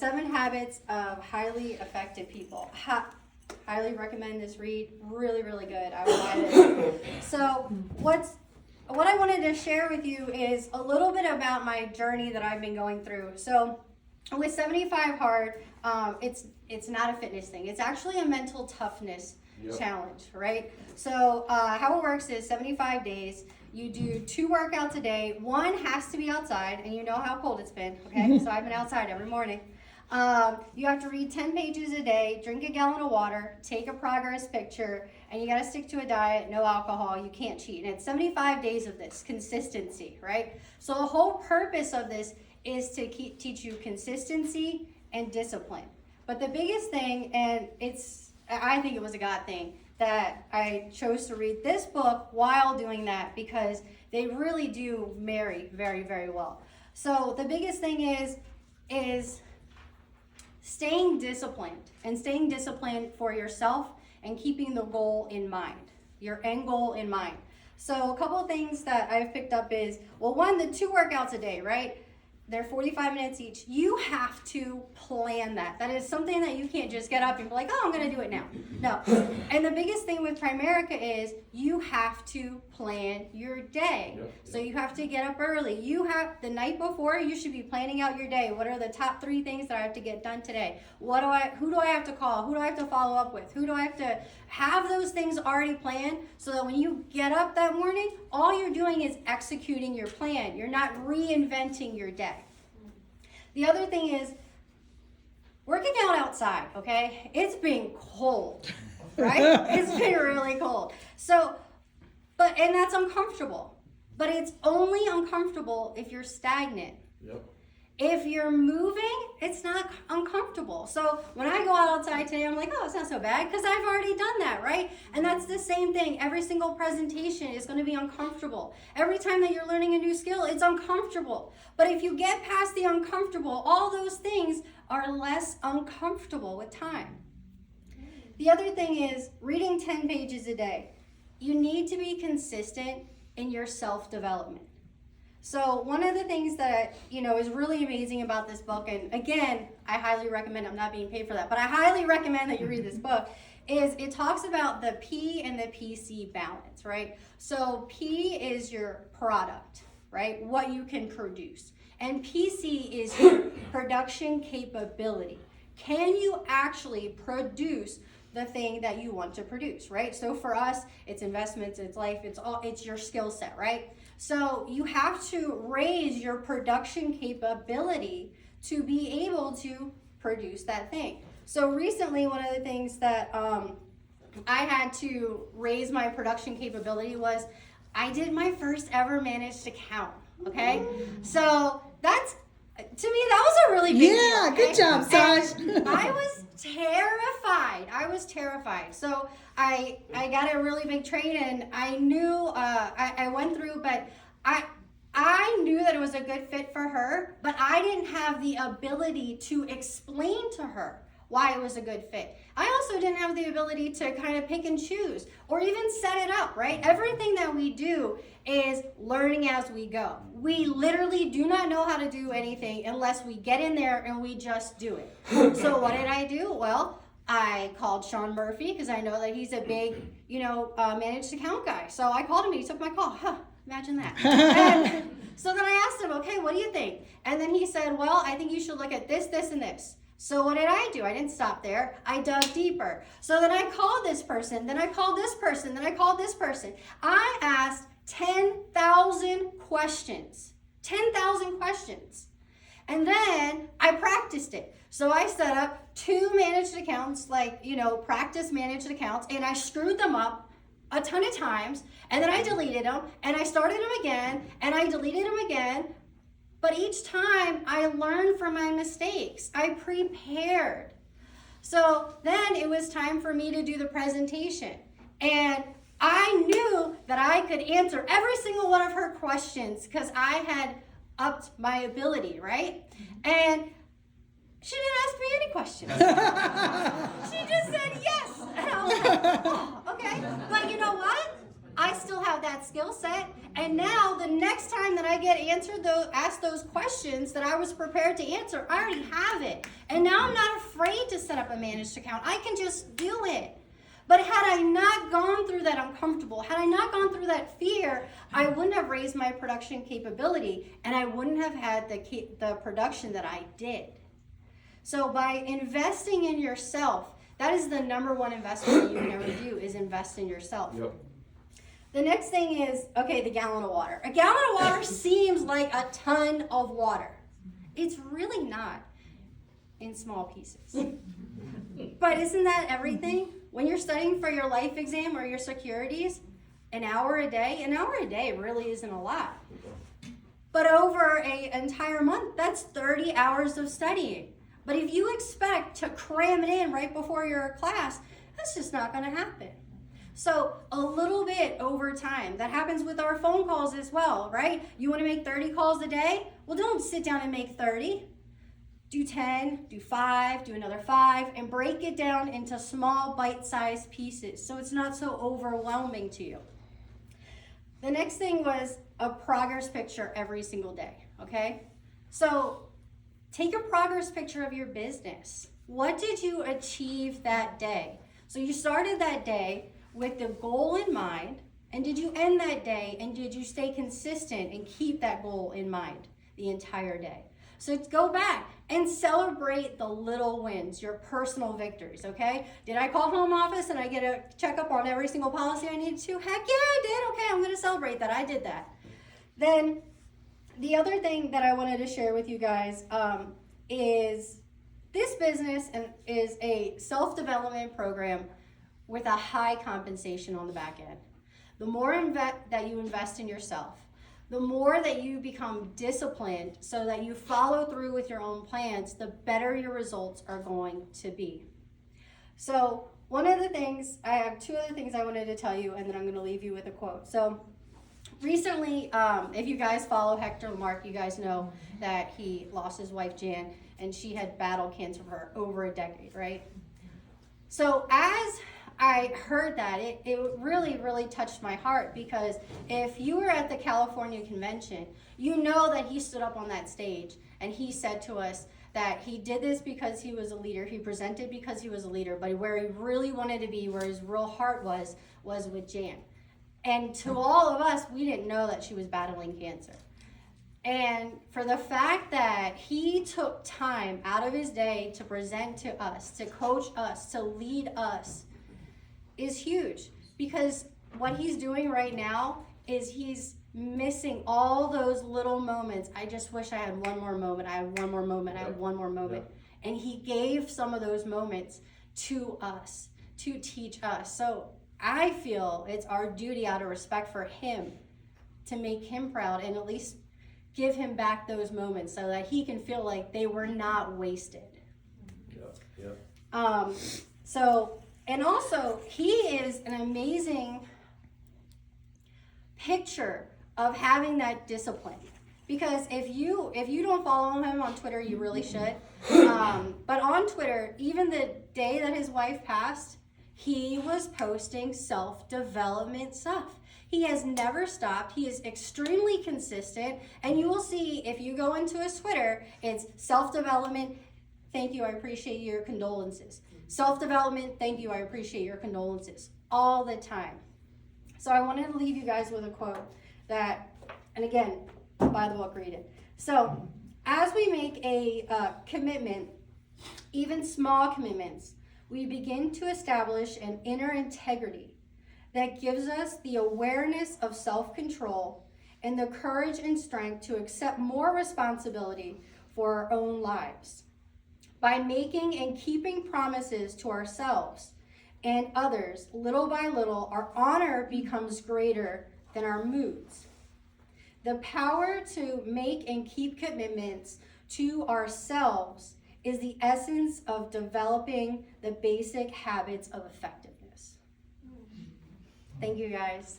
7 Habits of Highly Effective People. Highly recommend this read. Really, really good. I would buy this. So what I wanted to share with you is a little bit about my journey that I've been going through. So with 75 Hard, it's not a fitness thing. It's actually a mental toughness challenge, right? So how it works is 75 days. You do 2 workouts a day. 1 has to be outside, and you know how cold it's been, okay? So I've been outside every morning. You have to read 10 pages a day, drink a gallon of water, take a progress picture, and you got to stick to a diet, no alcohol, you can't cheat. And it's 75 days of this, consistency, right? So the whole purpose of this is to teach you consistency and discipline. But the biggest thing, and I think it was a God thing, that I chose to read this book while doing that, because they really do marry very, very well. So the biggest thing is staying disciplined, and staying disciplined for yourself and keeping the goal in mind, your end goal in mind. So a couple of things that I've picked up is, well, 1, the 2 workouts a day, right? They're 45 minutes each. You have to plan that. That is something that you can't just get up and be like, oh, I'm going to do it now. No. And the biggest thing with Primerica is you have to plan your day. So you have to get up early. The night before, you should be planning out your day. What are the top 3 things that I have to get done today? Who do I have to call? Who do I have to follow up with? Who do I have to have those things already planned, so that when you get up that morning, all you're doing is executing your plan. You're not reinventing your day. The other thing is working out outside, okay? It's been cold, right? It's been really cold. And that's uncomfortable. But it's only uncomfortable if you're stagnant. Yep. If you're moving, it's not uncomfortable. So when I go out outside today, I'm like, oh, it's not so bad, because I've already done that, right? And that's the same thing. Every single presentation is going to be uncomfortable. Every time that you're learning a new skill, it's uncomfortable. But if you get past the uncomfortable, all those things are less uncomfortable with time. The other thing is reading 10 pages a day. You need to be consistent in your self-development. So one of the things that, is really amazing about this book, and again, I highly recommend, I'm not being paid for that, but I highly recommend that you read this book, is it talks about the P and the PC balance, right? So P is your product, right? What you can produce. And PC is your production capability. Can you actually produce the thing that you want to produce, right? So for us, it's investments, it's life, it's your skill set, right? So you have to raise your production capability to be able to produce that thing. So recently, one of the things that I had to raise my production capability was I did my first ever managed account, okay? So to me, that was a really big deal. Yeah, okay? Good job, Sasha. I was terrified. So I got a really big trade, and I knew I went through, but I knew that it was a good fit for her, but I didn't have the ability to explain to her why it was a good fit. I also didn't have the ability to kind of pick and choose or even set it up, right? Everything that we do is learning as we go. We literally do not know how to do anything unless we get in there and we just do it. So what did I do? Well, I called Sean Murphy, because I know that he's a big, managed account guy. So I called him, and he took my call. Imagine that. And so then I asked him, okay, what do you think? And then he said, well, I think you should look at this, this, and this. So what did I do? I didn't stop there. I dug deeper. So then I called this person, then I called this person, then I called this person. I asked 10,000 questions. 10,000 questions. And then I practiced it. So I set up 2 managed accounts, practice managed accounts, and I screwed them up a ton of times, and then I deleted them, and I started them again, and I deleted them again. But each time I learned from my mistakes. I prepared. So then it was time for me to do the presentation. And I knew that I could answer every single one of her questions because I had upped my ability, right? And she didn't ask me any questions. She just said yes. And I was like, oh, okay. But you know what? I still have that skill set. And now the next time that I get asked those questions that I was prepared to answer, I already have it. And now I'm not afraid to set up a managed account. I can just do it. But had I not gone through that uncomfortable, had I not gone through that fear, I wouldn't have raised my production capability, and I wouldn't have had the production that I did. So by investing in yourself, that is the number one investment that you can ever do, is invest in yourself. Yep. The next thing is, okay, the gallon of water. A gallon of water seems like a ton of water. It's really not in small pieces. But isn't that everything? When you're studying for your life exam or your securities, an hour a day really isn't a lot. But over an entire month, that's 30 hours of studying. But if you expect to cram it in right before your class, that's just not going to happen. So a little bit over time. That happens with our phone calls as well, right? You want to make 30 calls a day? Well, don't sit down and make 30. Do 10, do 5, do another 5, and break it down into small bite-sized pieces so it's not so overwhelming to you. The next thing was a progress picture every single day, okay? So take a progress picture of your business. What did you achieve that day? So you started that day with the goal in mind, and did you end that day, and did you stay consistent and keep that goal in mind the entire day? So go back and celebrate the little wins, your personal victories, okay? Did I call home office and I get a checkup on every single policy I needed to? Heck yeah, I did. Okay, I'm going to celebrate that. I did that. Then the other thing that I wanted to share with you guys is this business is a self-development program with a high compensation on the back end. The more that you invest in yourself, the more that you become disciplined so that you follow through with your own plans, the better your results are going to be. So I have two other things I wanted to tell you, and then I'm going to leave you with a quote. So recently, if you guys follow Hector Lamarck, you guys know that he lost his wife Jan, and she had battled cancer for over a decade, right? So as I heard that, it really, really touched my heart, because if you were at the California convention, you know that he stood up on that stage and he said to us that he did this because he was a leader. He presented because he was a leader, but where he really wanted to be, where his real heart was with Jan. And to all of us, we didn't know that she was battling cancer. And for the fact that he took time out of his day to present to us, to coach us, to lead us, is huge, because what he's doing right now is he's missing all those little moments. I just wish I had one more moment. I had one more moment. I had one more moment. And he gave some of those moments to us to teach us. So I feel it's our duty, out of respect for him, to make him proud and at least give him back those moments so that he can feel like they were not wasted. And also, he is an amazing picture of having that discipline. Because if you don't follow him on Twitter, you really should. But on Twitter, even the day that his wife passed, he was posting self-development stuff. He has never stopped. He is extremely consistent. And you will see, if you go into his Twitter, it's self-development. Thank you, I appreciate your condolences. Self-development, thank you, I appreciate your condolences. All the time. So I wanted to leave you guys with a quote that, and again, buy the book, read it. So as we make a commitment, even small commitments, we begin to establish an inner integrity that gives us the awareness of self-control and the courage and strength to accept more responsibility for our own lives. By making and keeping promises to ourselves and others, little by little, our honor becomes greater than our moods. The power to make and keep commitments to ourselves is the essence of developing the basic habits of effectiveness. Thank you, guys.